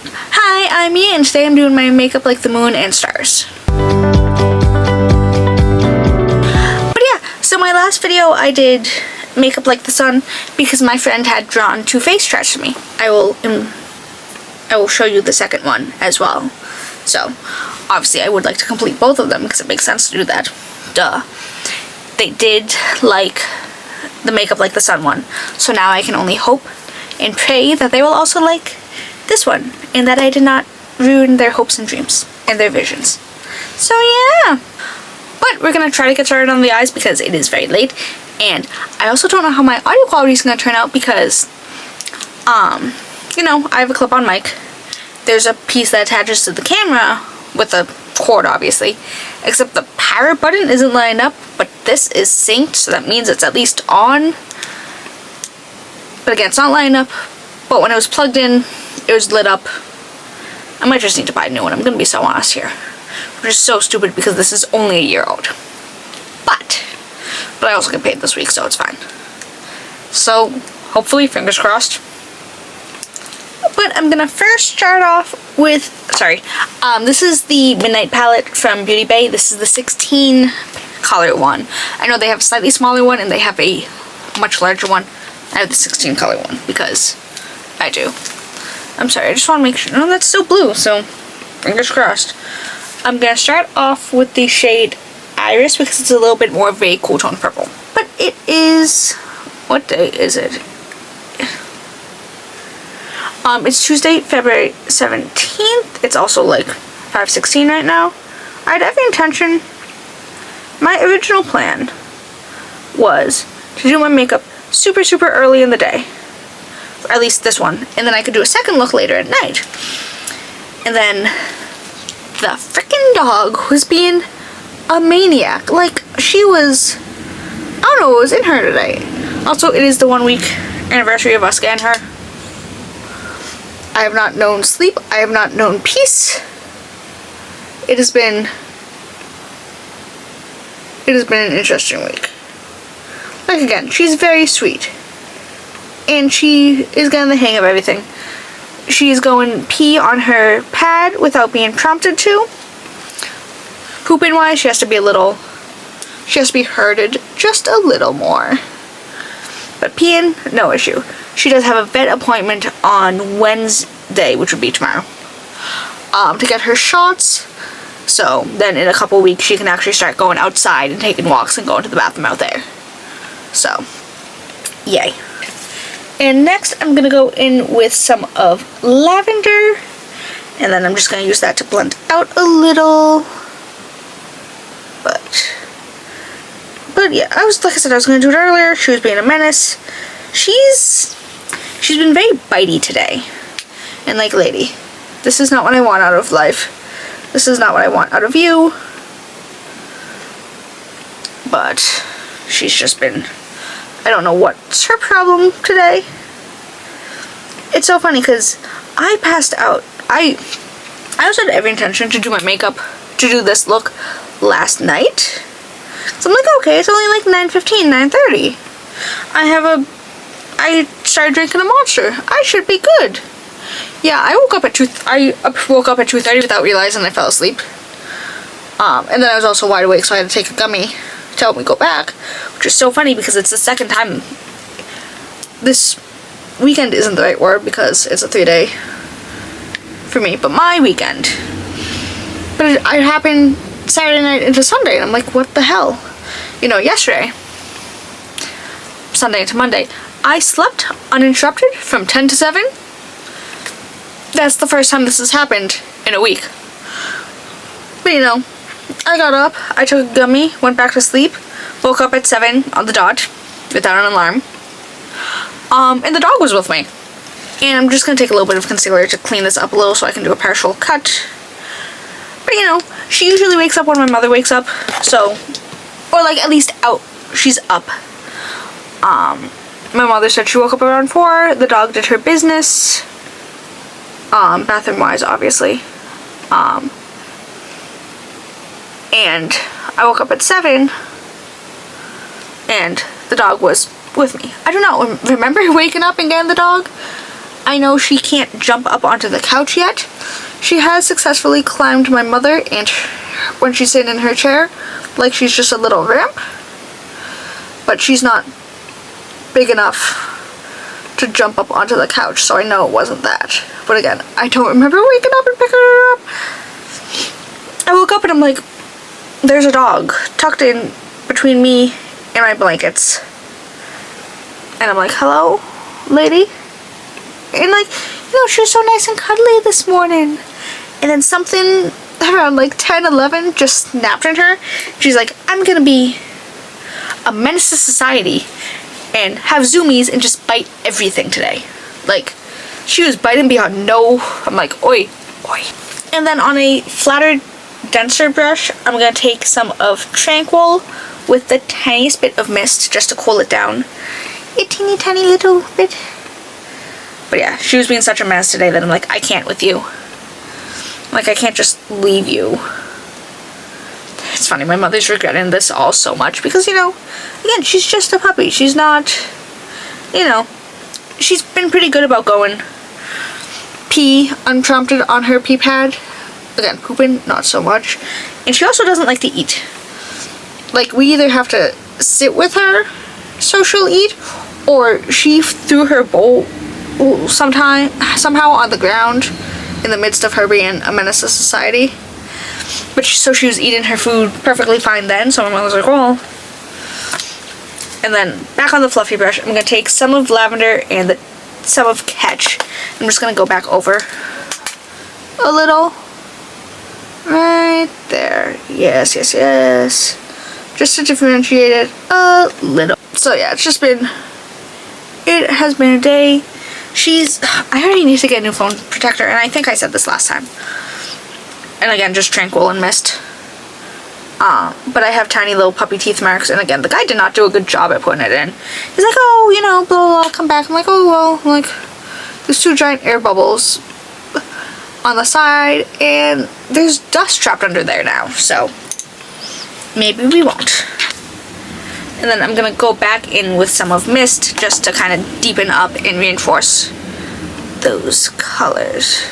Hi, I'm Mia, and today I'm doing my makeup like the moon and stars. But yeah, so my last video I did makeup like the sun because my friend had drawn 2 face charts for me. I will show you the second one as well. So, obviously I would like to complete both of them because it makes sense to do that. Duh. They did like the makeup like the sun one. So now I can only hope and pray that they will also like this one, and that I did not ruin their hopes and dreams and their visions. So yeah, but we're gonna try to get started on the eyes because it is very late, and I also don't know how my audio quality is gonna turn out because you know, I have a clip-on mic. There's a piece that attaches to the camera with a cord, obviously, except the power button isn't lined up, but this is synced, so that means it's at least on. But again, it's not lined up, but when it was plugged in, it was lit up. I might just need to buy a new one. I'm gonna be so honest here, which is so stupid because this is only a year old. But I also get paid this week, so it's fine. So hopefully, fingers crossed. But I'm gonna first start off with, this is the Midnight palette from Beauty Bay. This is the 16 color one. I know they have a slightly smaller one and they have a much larger one. I have the 16 color one because I do. I'm sorry, I just want to make sure. No, that's still blue, so fingers crossed. I'm gonna start off with the shade Iris because it's a little bit more of a cool tone purple. But it is, what day is it? It's Tuesday, February 17th. It's also like 5:16 right now. I had every intention. My original plan was to do my makeup super early in the day. Or at least this one. And then I could do a second look later at night. And then the frickin' dog was being a maniac. Like, she was, I don't know what was in her today. Also, it is the 1-week anniversary of us getting her. I have not known sleep. I have not known peace. It has been an interesting week. Like, again, she's very sweet. And she is getting the hang of everything. She's going pee on her pad without being prompted to. Pooping wise, she has to be herded just a little more. But peeing, no issue. She does have a vet appointment on Wednesday, which would be tomorrow, to get her shots. So then in a couple weeks she can actually start going outside and taking walks and going to the bathroom out there. So, yay. And next I'm going to go in with some of lavender, and then I'm just going to use that to blend out a little. But yeah, like I said, I was going to do it earlier. She was being a menace. She's been very bitey today. And like, lady, this is not what I want out of life. This is not what I want out of you. But she's just been, I don't know what's her problem today. It's so funny because I passed out. I also had every intention to do my makeup, to do this look last night. So I'm like, okay, it's only like 9:15, 9:30. I started drinking a Monster. I should be good. Yeah, I woke up at 2:30 without realizing I fell asleep. And then I was also wide awake, so I had to take a gummy to help me go back, which is so funny because it's the second time. This weekend isn't the right word because it's a 3-day for me, but my weekend. But it happened Saturday night into Sunday, and I'm like, what the hell? You know, yesterday, Sunday into Monday, I slept uninterrupted from 10 to 7. That's the first time this has happened in a week. But you know, I got up, I took a gummy, went back to sleep, woke up at 7 on the dot without an alarm. And the dog was with me. And I'm just going to take a little bit of concealer to clean this up a little so I can do a partial cut. But you know, she usually wakes up when my mother wakes up, so, or like at least she's up. My mother said she woke up around 4, the dog did her business, bathroom wise obviously, and I woke up at 7, and the dog was with me. I do not remember waking up and getting the dog, I know she can't jump up onto the couch yet. She has successfully climbed my mother and when she's sitting in her chair, like she's just a little ramp. But she's not big enough to jump up onto the couch, so I know it wasn't that. But again, I don't remember waking up and picking her up. I woke up and I'm like, there's a dog tucked in between me and my blankets. And I'm like, hello, lady? And like, you know, she was so nice and cuddly this morning. And then something around like 10, 11 just snapped in her. She's like, I'm gonna be a menace to society and have zoomies and just bite everything today. Like, she was biting beyond no. I'm like, oi, oi. And then on a flatter, denser brush, I'm gonna take some of Tranquil with the tiniest bit of mist just to cool it down. A teeny tiny little bit. But yeah, she was being such a mess today that I'm like, I can't with you. Like, I can't just leave you. It's funny, my mother's regretting this all so much because, you know, again, she's just a puppy. She's not, you know, she's been pretty good about going pee unprompted on her pee pad. Again, pooping, not so much. And she also doesn't like to eat. Like, we either have to sit with her so she'll eat, or she threw her bowl somehow on the ground in the midst of her being a menace to society. But so she was eating her food perfectly fine then, so my mom was like, well. And then back on the fluffy brush, I'm going to take some of Lavender and some of Catch. I'm just going to go back over a little. Right there. Yes, yes, yes. Just to differentiate it a little. So yeah, it has been a day. I already need to get a new phone protector, and I think I said this last time. And again, just Tranquil and Mist. But I have tiny little puppy teeth marks, and again, the guy did not do a good job at putting it in. He's like, oh, you know, blah, blah, blah, come back. I'm like, oh, well, I'm like, there's 2 giant air bubbles on the side, and there's dust trapped under there now, so maybe we won't. And then I'm gonna go back in with some of Mist just to kind of deepen up and reinforce those colors.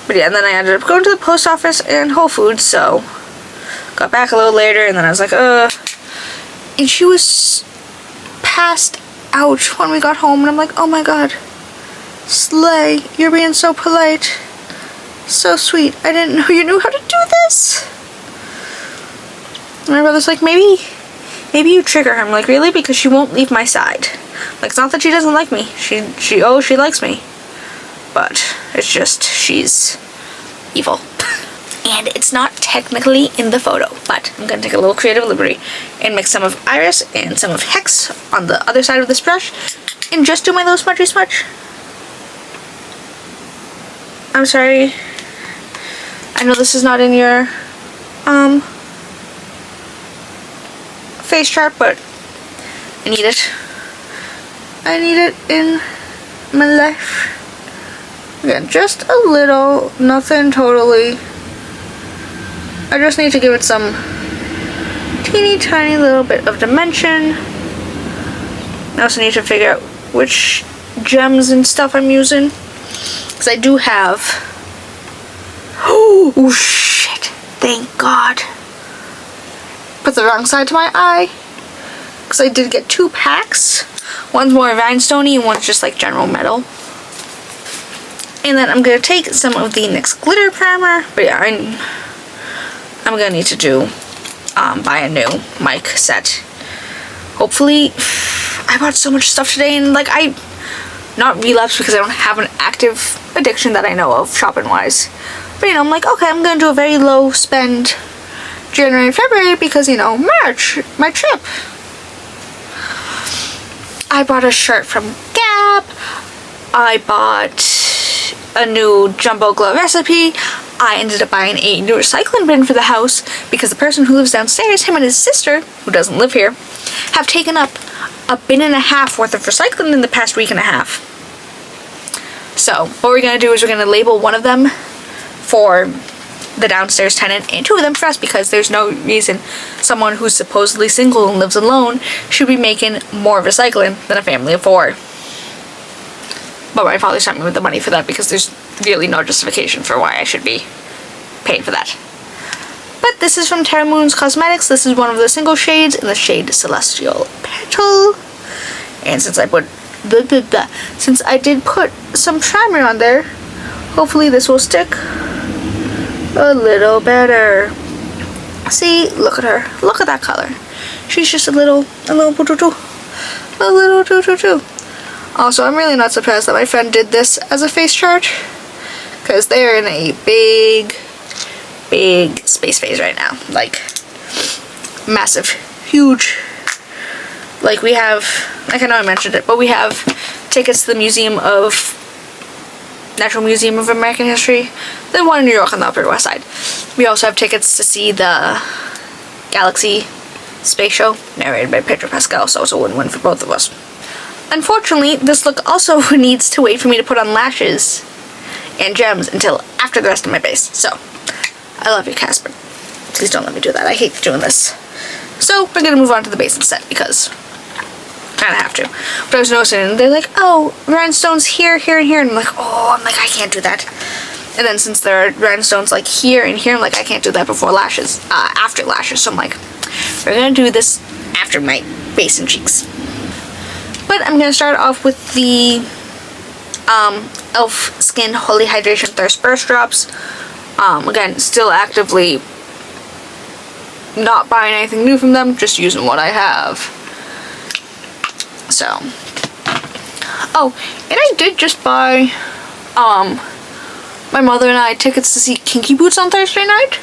But yeah, and then I ended up going to the post office and Whole Foods, so got back a little later, and then I was like, and she was passed out when we got home, and I'm like, oh my god, Slay, you're being so polite, so sweet, I didn't know you knew how to do this. And my brother's like, maybe you trigger her. I'm like, really? Because she won't leave my side. Like, it's not that she doesn't like me. She likes me. But it's just, she's evil. And it's not technically in the photo, but I'm going to take a little creative liberty and mix some of Iris and some of Hex on the other side of this brush and just do my little smudgy smudge. I'm sorry. I know this is not in your face chart, but I need it. I need it in my life. Again, just a little, nothing totally. I just need to give it some teeny tiny little bit of dimension. I also need to figure out which gems and stuff I'm using, because I do have, oh shit, thank god. Put the wrong side to my eye, because I did get 2 packs. One's more rhinestoney and one's just like general metal. And then I'm going to take some of the NYX glitter primer, but yeah, I'm going to need to buy a new mic set. Hopefully, I bought so much stuff today, and like, not relapse because I don't have an active addiction that I know of shopping wise. But you know, I'm like, okay, I'm going to do a very low spend January and February because, you know, March, my trip. I bought a shirt from Gap. I bought a new jumbo glove recipe. I ended up buying a new recycling bin for the house because the person who lives downstairs, him and his sister, who doesn't live here, have taken up a bin and a half worth of recycling in the past week and a half. So what we're going to do is we're going to label one of them for the downstairs tenant and 2 of them for us, because there's no reason someone who's supposedly single and lives alone should be making more recycling than a family of 4. But my father sent me with the money for that because there's really no justification for why I should be paying for that. But this is from Terra Moon's Cosmetics. This is one of the single shades in the shade Celestial Petal. And since I did put some primer on there, hopefully this will stick a little better. See, look at her. Look at that color. She's just a little doo-doo-doo. A little doo-doo-doo. Also, I'm really not surprised that my friend did this as a face chart, because they're in a big space phase right now. Like, massive, huge. Like, we have, like, I know I mentioned it, but we have tickets to the Natural Museum of American History, the one in New York on the Upper West Side. We also have tickets to see the Galaxy Space Show, narrated by Pedro Pascal, so it's a win-win for both of us. Unfortunately, this look also needs to wait for me to put on lashes and gems until after the rest of my base. So, I love you, Casper. Please don't let me do that. I hate doing this. So, we're going to move on to the base instead, because I kind of have to. But I was noticing, they're like, oh, rhinestones here, here, and here. And I'm like, I can't do that. And then since there are rhinestones like here and here, I'm like, I can't do that before lashes, after lashes. So I'm like, we're going to do this after my base and cheeks. But I'm going to start off with the e.l.f. Skin Holy Hydration Thirst Burst Drops. Again, still actively not buying anything new from them, just using what I have. So, oh, and I did just buy, my mother and I tickets to see Kinky Boots on Thursday night.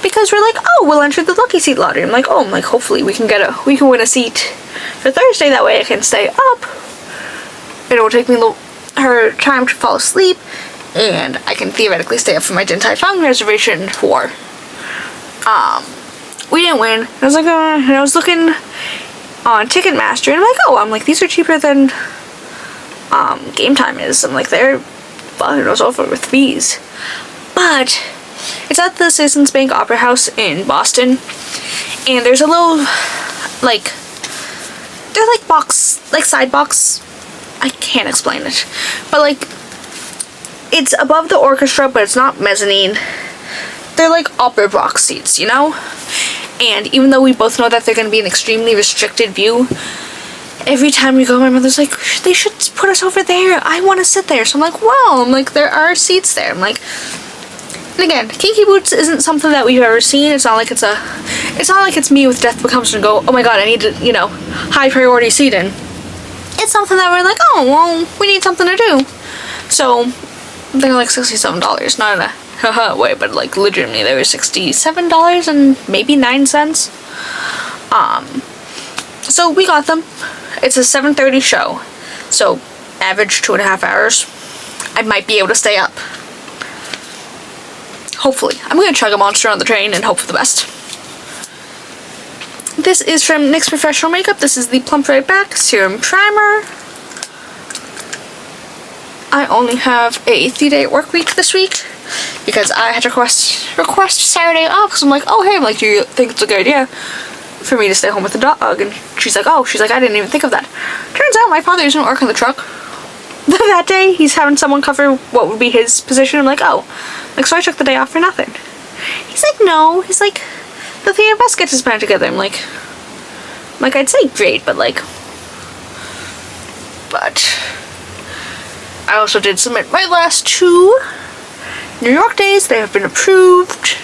Because we're like, oh, we'll enter the Lucky Seat lottery. I'm like, hopefully we can win a seat for Thursday. That way I can stay up. It will take me her time to fall asleep, and I can theoretically stay up for my Din Tai Fung reservation for. We didn't win. I was like, and I was looking on Ticketmaster, and I'm like, these are cheaper than Game Time is. I'm like, they're $5 over with fees, but it's at the Citizens Bank Opera House in Boston, and there's a little, like, they're like side box, I can't explain it, but like, it's above the orchestra, but it's not mezzanine. They're like upper box seats, you know? And even though we both know that they're going to be an extremely restricted view, every time we go, my mother's like, they should put us over there. I want to sit there. So I'm like, there are seats there. I'm like, and again, Kinky Boots isn't something that we've ever seen. It's not like it's me with Death Becomes and go, oh my god, I need to, high priority seating. It's something that we're like, oh, well, we need something to do. So, they're like $67, not in a way, but like legitimately they were $67 and maybe 9 cents. So we got them. It's a 7:30 show, so average 2.5 hours. I might be able to stay up. Hopefully. I'm gonna chug a Monster on the train and hope for the best. This is from NYX Professional Makeup. This is the Plump Right Back Serum Primer. I only have a 3-day work week this week because I had to request Saturday off, because I'm like, oh hey, I'm like, do you think it's a good idea for me to stay home with the dog? And she's like, I didn't even think of that. Turns out my father doesn't work on the truck that day. He's having someone cover what would be his position. I'm like, so I took the day off for nothing. He's like, no. He's like, the 3 of us get to spend together. I'm like, I'd say great, but I also did submit my last 2 New York days. They have been approved.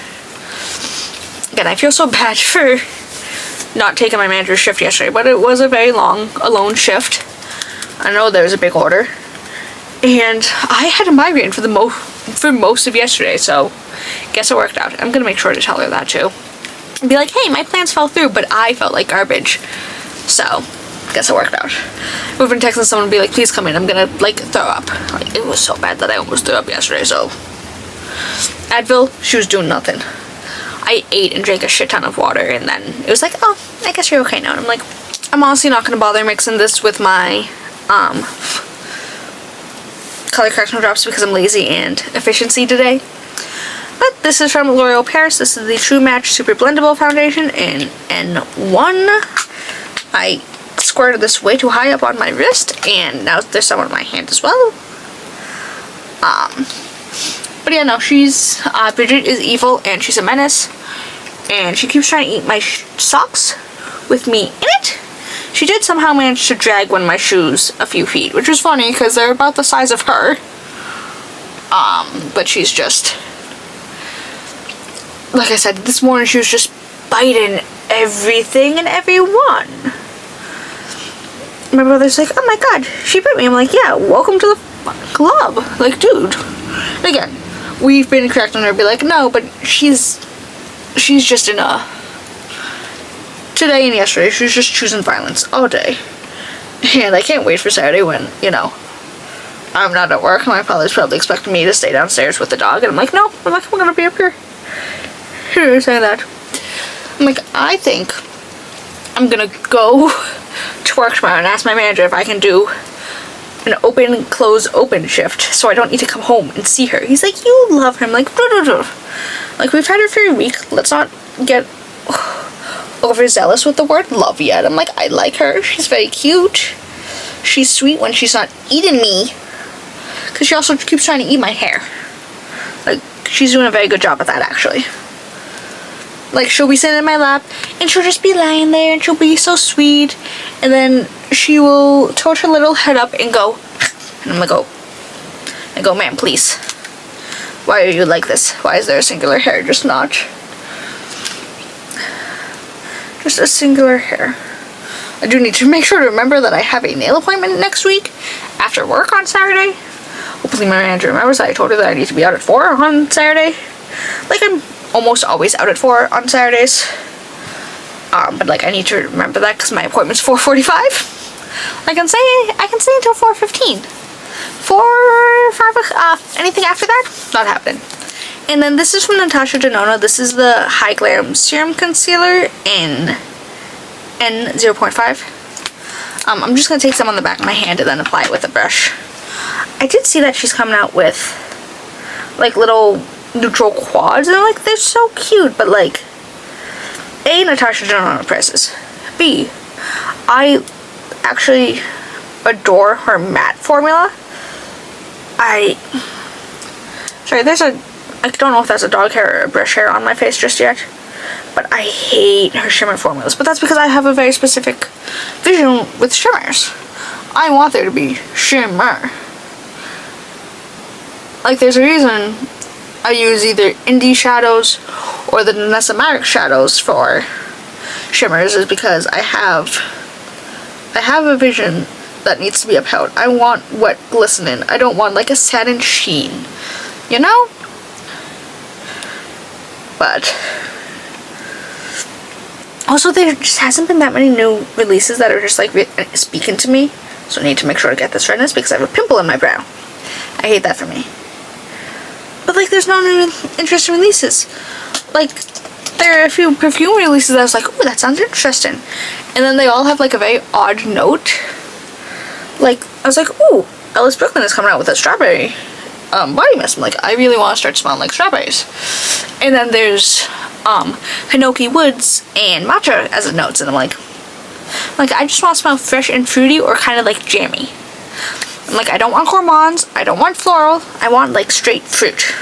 Again, I feel so bad for not taking my manager's shift yesterday, but it was a very long, alone shift. I know there was a big order, and I had a migraine for most of yesterday, so guess it worked out. I'm gonna make sure to tell her that too. And be like, hey, my plans fell through, but I felt like garbage. So, guess it worked out. We've been texting someone and be like, please come in, I'm gonna throw up. It was so bad that I almost threw up yesterday, so. Advil, she was doing nothing. I ate and drank a shit ton of water, and then it was like, oh, I guess you're okay now. And I'm like, I'm honestly not gonna bother mixing this with my color correctional drops because I'm lazy and efficiency today. But this is from L'Oreal Paris. This is the True Match Super Blendable Foundation in N1. I squirted this way too high up on my wrist, and now there's some on my hand as well. But yeah, no, she's, Bridget is evil, and she's a menace, and she keeps trying to eat my socks with me in it. She did somehow manage to drag one of my shoes a few feet, which was funny, because they're about the size of her. But she's just, like I said, this morning she was just biting everything and everyone. My brother's like, oh my god, she bit me. I'm like, yeah, welcome to the club. Like, dude. And again, we've been correcting her, be like, no, but she's just in a, today and yesterday, she was just choosing violence all day. And I can't wait for Saturday when, you know, I'm not at work, and my father's probably expecting me to stay downstairs with the dog, and I'm like, no, I'm gonna be up here. Here, saying that. I'm like, I think I'm gonna go to work tomorrow and ask my manager if I can do an open, close, open shift, so I don't need to come home and see her. He's like, you love her. I'm like, like, we've had her for a week. Let's not get overzealous with the word love yet. I'm like, I like her. She's very cute. She's sweet when she's not eating me, because she also keeps trying to eat my hair. Like, she's doing a very good job at that, actually. Like, she'll be sitting in my lap, and she'll just be lying there, and she'll be so sweet, and then she will tilt her little head up and go, and I'm gonna go, ma'am, please. Why are you like this? Why is there a singular hair? Just a singular hair. I do need to make sure to remember that I have a nail appointment next week after work on Saturday. Hopefully my manager remembers that I told her that I need to be out at 4 on Saturday. Like, I'm almost always out at 4 on Saturdays. But like, I need to remember that because my appointment's 4:45. I can stay until 4:15. 5, anything after that, not happening. And then this is from Natasha Denona. This is the Hy-Glam Serum Concealer in N0.5. I'm just going to take some on the back of my hand and then apply it with a brush. I did see that she's coming out with, like, little neutral quads, and like, they're so cute, but like, A, Natasha Denona prices. B, I actually adore her matte formula. I don't know if that's a dog hair or a brush hair on my face just yet, but I hate her shimmer formulas. But that's because I have a very specific vision with shimmers. I want there to be shimmer. Like, there's a reason I use either Indie shadows or the Nessa Marek shadows for shimmers, is because I have a vision that needs to be upheld. I want wet glistening. I don't want like a satin sheen, you know? But also, there just hasn't been that many new releases that are just like speaking to me, so I need to make sure to get this redness because I have a pimple in my brow. I hate that for me. But like, there's no new interesting releases. Like, there are a few perfume releases that I was like, ooh, that sounds interesting, and then they all have like a very odd note. Like, I was like, ooh, Ellis Brooklyn is coming out with a strawberry body mist. I'm like, I really want to start smelling like strawberries. And then there's Hinoki Woods and matcha as a notes, and I'm like, I just want to smell fresh and fruity or kind of like jammy. I'm like, I don't want gourmands, I don't want floral, I want like straight fruit.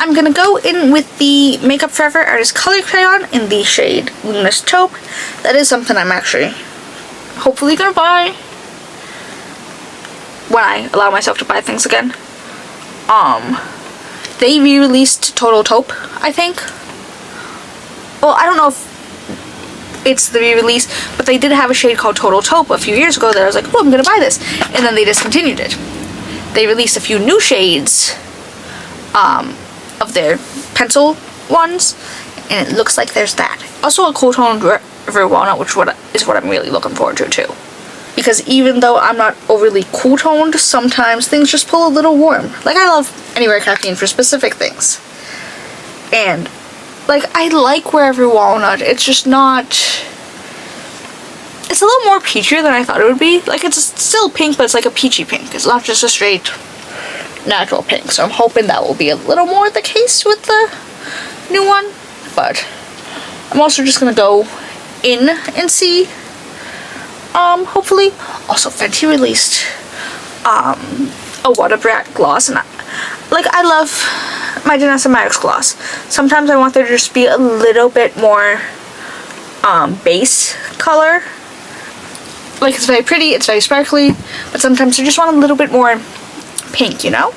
I'm gonna go in with the Makeup Forever Artist Color Crayon in the shade Luminous Taupe. That is something I'm actually hopefully gonna buy when I allow myself to buy things again. They re-released Total Taupe, I think. Well, I don't know if it's the re-release, but they did have a shade called Total Taupe a few years ago that I was like, oh, I'm gonna buy this, and then they discontinued it. They released a few new shades of their pencil ones, and it looks like there's that. Also a cool toned River Walnut, which is what I'm really looking forward to too. Because even though I'm not overly cool toned, sometimes things just pull a little warm. Like, I love Anywhere Caffeine for specific things. And like, I like Wherever Walnut, it's just not, it's a little more peachier than I thought it would be. Like, it's still pink, but it's like a peachy pink. It's not just a straight natural pink. So I'm hoping that will be a little more the case with the new one. But I'm also just gonna go in and see. Hopefully. Also, Fenty released a Water Brat gloss, and I love my Denona Max gloss. Sometimes I want there to just be a little bit more base color. Like, it's very pretty, it's very sparkly, but sometimes I just want a little bit more pink, you know?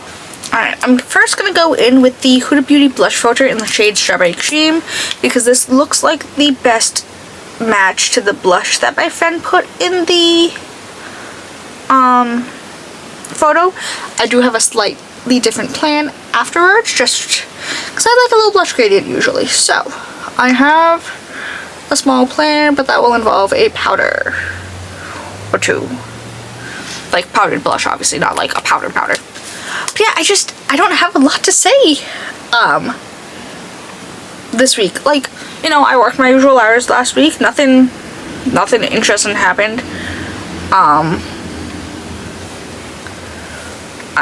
Alright, I'm first gonna go in with the Huda Beauty blush filter in the shade Strawberry Cream, because this looks like the best match to the blush that my friend put in the photo. I do have a slightly different plan afterwards, just because I like a little blush gradient usually. So, I have a small plan, but that will involve a powder or two. Like powdered blush, obviously, not like a powder. But yeah, I don't have a lot to say this week. Like, you know, I worked my usual hours last week. Nothing interesting happened.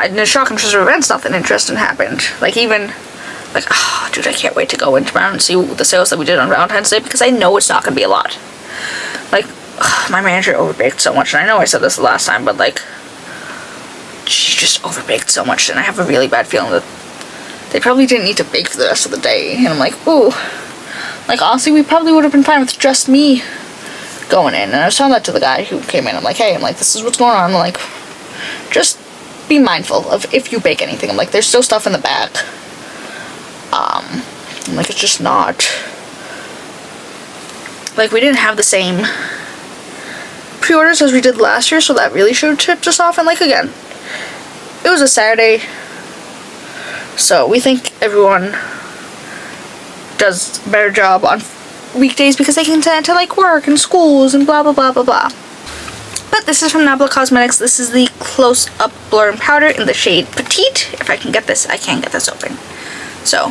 In the shock and treasure events, nothing interesting happened. Like, even, like, oh, dude, I can't wait to go into town and see the sales that we did on Valentine's Day, because I know it's not going to be a lot. Like, my manager overbaked so much, and I know I said this the last time, but, like, she just overbaked so much, and I have a really bad feeling that they probably didn't need to bake for the rest of the day. And I'm like, ooh. Like, honestly, we probably would have been fine with just me going in. And I was telling that to the guy who came in. I'm like, hey, this is what's going on. I'm like, just be mindful of if you bake anything. I'm like, there's still stuff in the back. I'm like, it's just not. Like, we didn't have the same pre-orders as we did last year, so that really should have tipped us off. And, like, again, it was a Saturday, so we think everyone does a better job on weekdays because they can tend to, like, work and schools and blah blah blah blah blah. But this is from Nabla Cosmetics. This is the close-up blur and powder in the shade Petite. If I can get this, I can't get this open. So,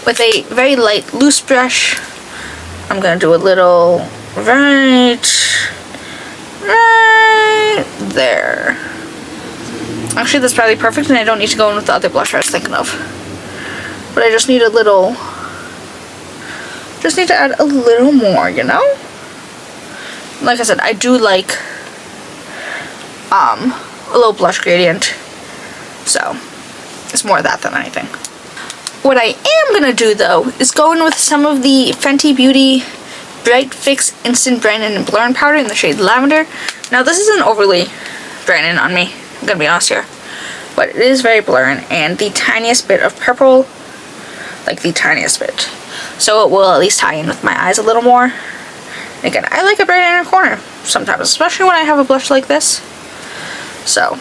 with a very light loose brush, I'm gonna do a little right there. Actually, that's probably perfect, and I don't need to go in with the other blush I was thinking of. But I just need a little, just need to add a little more, you know? Like I said, I do like a little blush gradient, so it's more of that than anything. What I am gonna do, though, is go in with some of the Fenty Beauty Bright Fix Instant Brightening and Blur Powder in the shade Lavender. Now, this isn't overly brightening on me, I'm gonna be honest here, but it is very blurring, and the tiniest bit of purple, like the tiniest bit, so it will at least tie in with my eyes a little more. Again, I like a bright inner corner sometimes, especially when I have a blush like this. So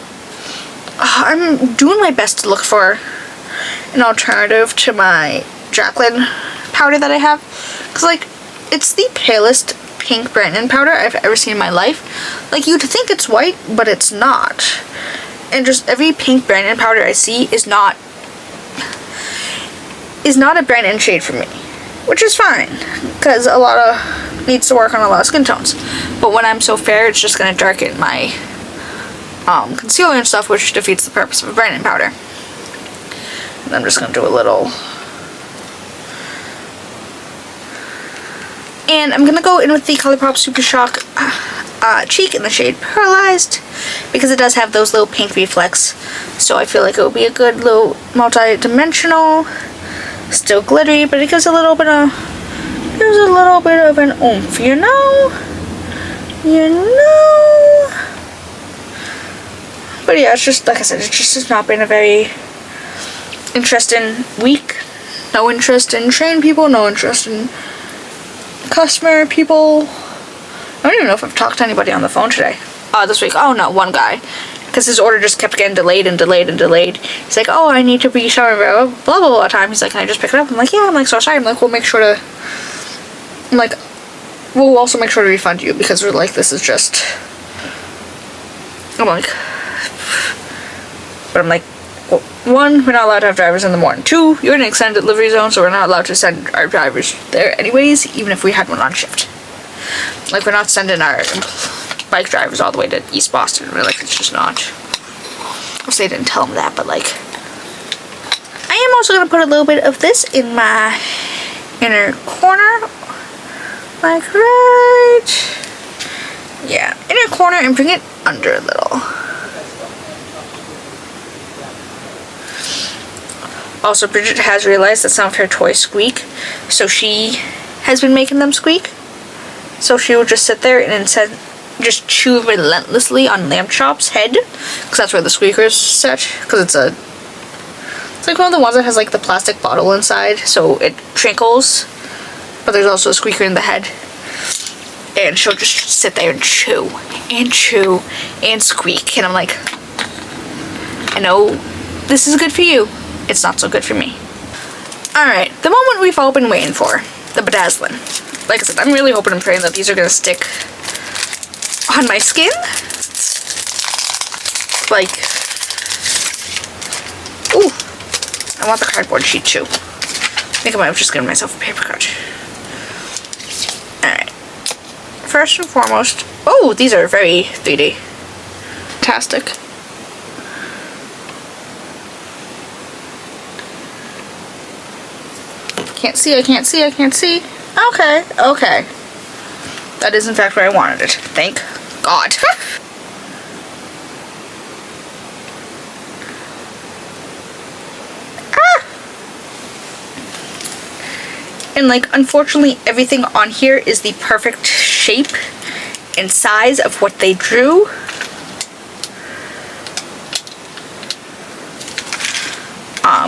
I'm doing my best to look for an alternative to my Jaclyn powder that I have, because, like, it's the palest pink brightening powder I've ever seen in my life. Like, you'd think it's white, but it's not. And just every pink brightening powder I see is not a brightening shade for me, which is fine, because a lot of needs to work on a lot of skin tones. But when I'm so fair, it's just going to darken my concealer and stuff, which defeats the purpose of a brightening powder. And I'm just going to do a little. And I'm going to go in with the Colourpop Super Shock cheek in the shade Pearlized, because it does have those little pink reflex. So I feel like it would be a good little multi-dimensional, still glittery, but it gives a little bit of an oomph, you know? But yeah, it's just, like I said, it just has not been a very interesting week. No interest in train people, no interest in customer people. I don't even know if I've talked to anybody on the phone today. This week. Oh no, one guy. Because his order just kept getting delayed and delayed and delayed. He's like, oh, I need to be sorry blah blah blah time. He's like, can I just pick it up? I'm like, yeah. I'm like, so sorry. I'm like, we'll make sure to, I'm like, we'll also make sure to refund you, because we're like, this is just, I'm like, but I'm like, well, one, we're not allowed to have drivers in the morning. Two, you're in an extended delivery zone, so we're not allowed to send our drivers there anyways, even if we had one on shift. Like, we're not sending our bike drivers all the way to East Boston. We're like, it's just not. Of course, they didn't tell them that, but like, I am also going to put a little bit of this in my inner corner, Like right, yeah, inner corner, and bring it under a little. Also, Bridget has realized that some of her toys squeak, so she has been making them squeak. So she will just sit there and instead just chew relentlessly on Lamb Chop's head, because that's where the squeaker's set, because it's like one of the ones that has like the plastic bottle inside, so it trickles, but there's also a squeaker in the head. And she'll just sit there and chew and squeak, and I'm like, I know this is good for you, it's not so good for me. Alright, the moment we've all been waiting for, the bedazzling. Like I said, I'm really hoping and praying that these are gonna stick on my skin. Like, ooh, I want the cardboard sheet too. I think I might have just given myself a paper cut. Alright, first and foremost, oh, these are very 3D. Fantastic. Can't see, I can't see, I can't see. Okay, okay. That is in fact where I wanted it. Thank God. Ah! And like, unfortunately, everything on here is the perfect shape and size of what they drew.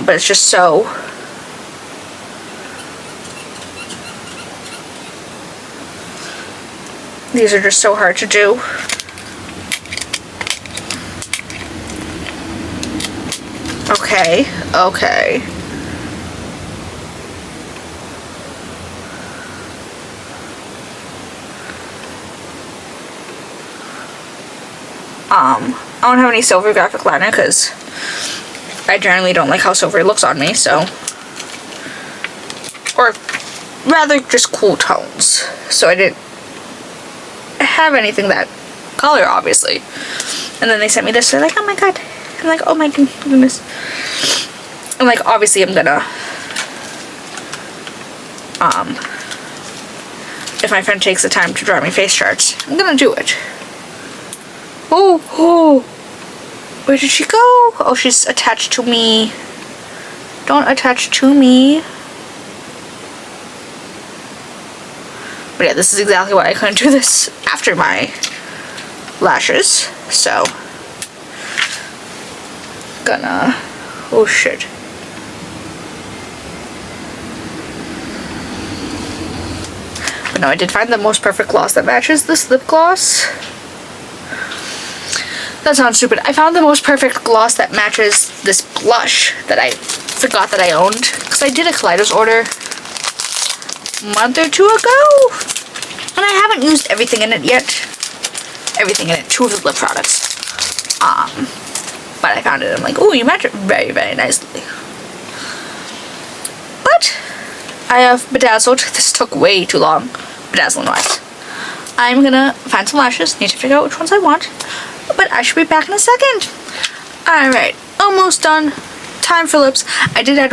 But it's just so... These are just so hard to do. Okay, okay. I don't have any silver graphic liner because I generally don't like how silver looks on me, so. Or rather just cool tones. So I didn't have anything that color, obviously. And then they sent me this, they're like, oh my god. I'm like, oh my goodness. And like, obviously I'm gonna if my friend takes the time to draw me face charts, I'm gonna do it. Oh, where did she go? Oh, she's attached to me. Don't attach to me. But yeah, this is exactly why I couldn't do this after my lashes. So, gonna, oh shit. But no, I did find the most perfect gloss that matches this lip gloss. That sounds stupid. I found the most perfect gloss that matches this blush that I forgot that I owned. Because I did a Kaleidos order a month or two ago. And I haven't used everything in it yet. Everything in it. 2 of the lip products. But I found it. I'm like, oh, you match it very, very nicely. But I have bedazzled. This took way too long, bedazzling wise. I'm gonna find some lashes. Need to figure out which ones I want. But I should be back in a second. Alright, almost done. Time for lips. I did add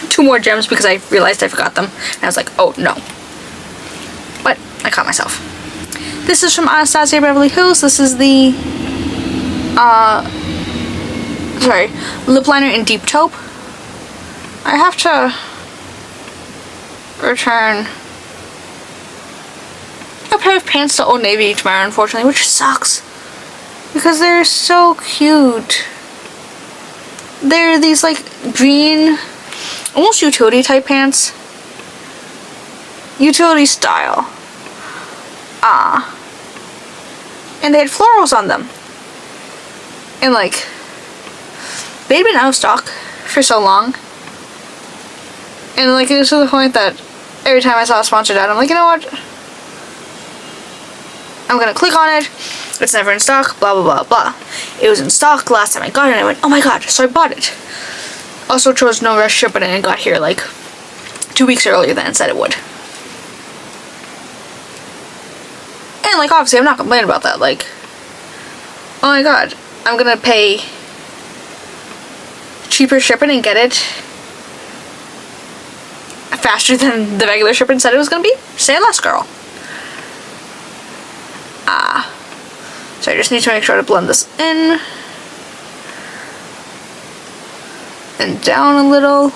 2 more gems because I realized I forgot them. And I was like, oh no. But I caught myself. This is from Anastasia Beverly Hills. This is the lip liner in Deep Taupe. I have to return a pair of pants to Old Navy tomorrow, unfortunately, which sucks. Because they're so cute. They're these like green, almost utility type pants. Utility style. And they had florals on them. And like, they'd been out of stock for so long. And like, it was to the point that every time I saw a sponsored ad, I'm like, you know what? I'm gonna click on it. It's never in stock, blah, blah, blah, blah. It was in stock last time I got it, and I went, oh my god, so I bought it. Also chose no rush shipping, and it got here like 2 weeks earlier than it said it would. And like, obviously, I'm not complaining about that. Like, oh my god, I'm gonna pay cheaper shipping and get it faster than the regular shipping said it was gonna be? Say less, girl. So I just need to make sure to blend this in. And down a little.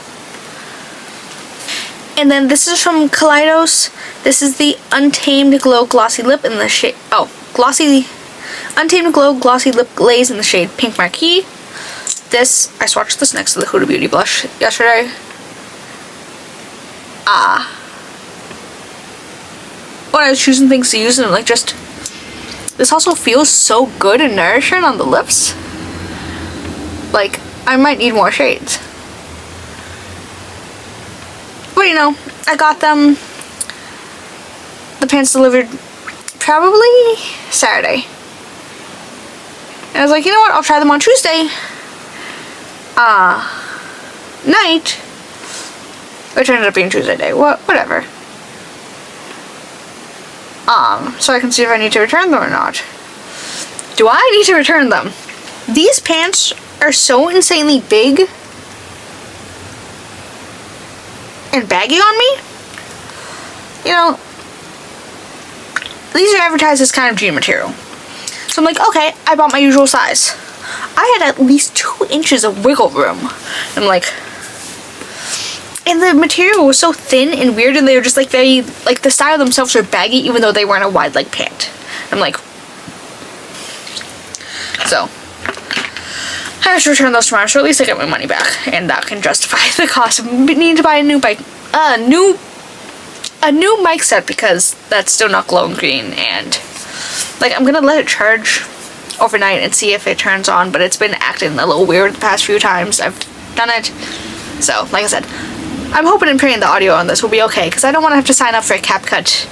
And then this is from Kaleidos. This is the Untamed Glow Glossy Lip in the shade, Untamed Glow Glossy Lip Glaze in the shade Pink Marquee. This, I swatched this next to the Huda Beauty blush yesterday. When I was choosing things to use, and like just, this also feels so good and nourishing on the lips. Like, I might need more shades. But you know, I got them, the pants delivered probably Saturday. And I was like, you know what, I'll try them on Tuesday night, which ended up being Tuesday day, whatever. So I can see if I need to return them or not. Do I need to return them? These pants are so insanely big and baggy on me. You know, these are advertised as kind of jean material. So I'm like, okay, I bought my usual size. I had at least 2 inches of wiggle room. I'm like, and the material was so thin and weird, and they were just like very, like the style themselves were baggy even though they weren't a wide leg pant. I'm like, so I have to return those tomorrow, so at least I get my money back, and that can justify the cost of needing to buy a new bike, a new mic set, because that's still not glowing green. And like, I'm gonna let it charge overnight and see if it turns on, but it's been acting a little weird the past few times I've done it. So like I said, I'm hoping and praying the audio on this will be okay, because I don't want to have to sign up for a CapCut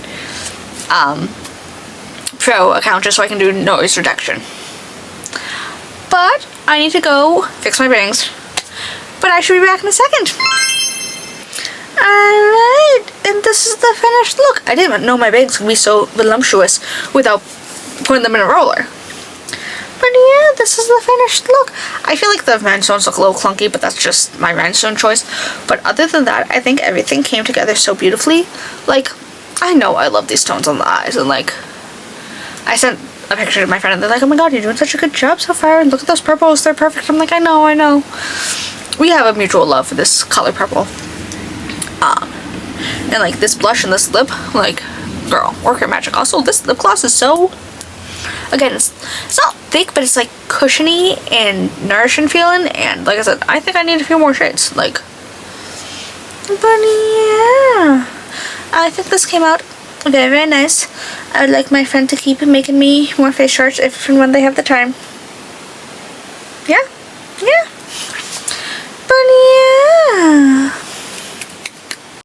Pro account just so I can do noise reduction. But I need to go fix my bangs. But I should be back in a second. Alright, and this is the finished look. I didn't know my bangs could be so voluptuous without putting them in a roller. But yeah, this is the finished look. I feel like the rhinestones look a little clunky, but that's just my rhinestone choice. But other than that, I think everything came together so beautifully. Like, I know I love these tones on the eyes, and like, I sent a picture to my friend, and they're like, oh my god, you're doing such a good job so far, and look at those purples, they're perfect. I'm like, I know. We have a mutual love for this color purple. And like this blush and this lip, like, girl, work your magic. Also, this lip gloss is so, again, it's not thick, but it's like cushiony and nourishing feeling, and like I said, I think I need a few more shades, like, but yeah, I think this came out very, very nice. I would like my friend to keep making me more face charts if and when they have the time. Yeah.